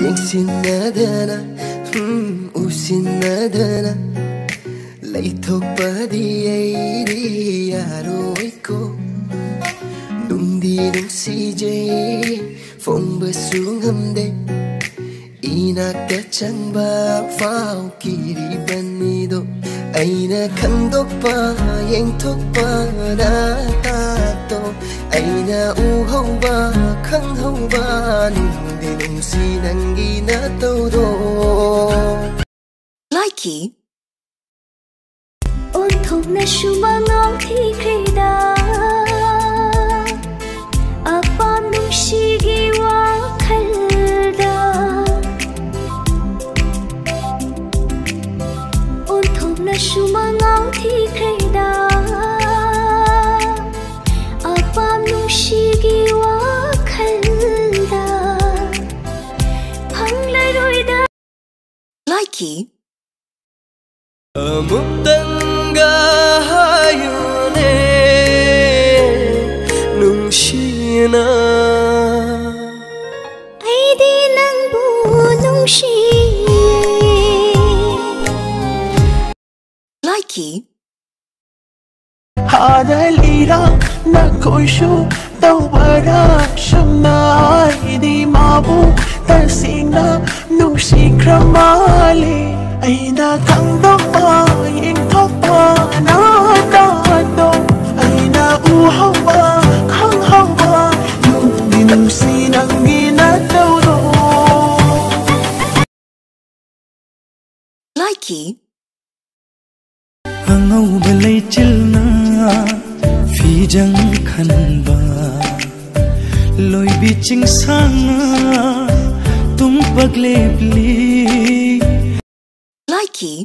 Yengsinadana, usinadana, leithokpadi airi yaroiko, nungdi nungsijay, phongbasu ngamde, inakta changba phao kiribanido, aina khangdokpa yengthokpa na tato, aina uhauba khanghauba nungdi nungsi nangi na todo. Likey ôn thục na shuma ngao thi khida apa nungshigi wa khalda ôn thục na shuma ngao thi khida apa nungshigi wa khalda phang lai roi da. Likey Amutanga hayune nungshina aidi nangbu nungshi. Likey hada lira na koishu tawbara shamna aidi mabu tasina nungshi kramali aina kangdokpa yengthokpa na tato aina uhauba khanghauba nungdi nungsi nangi na todo. Likey angauba leichilna fijang khanba loibi chingsanga tum paglebli. Likey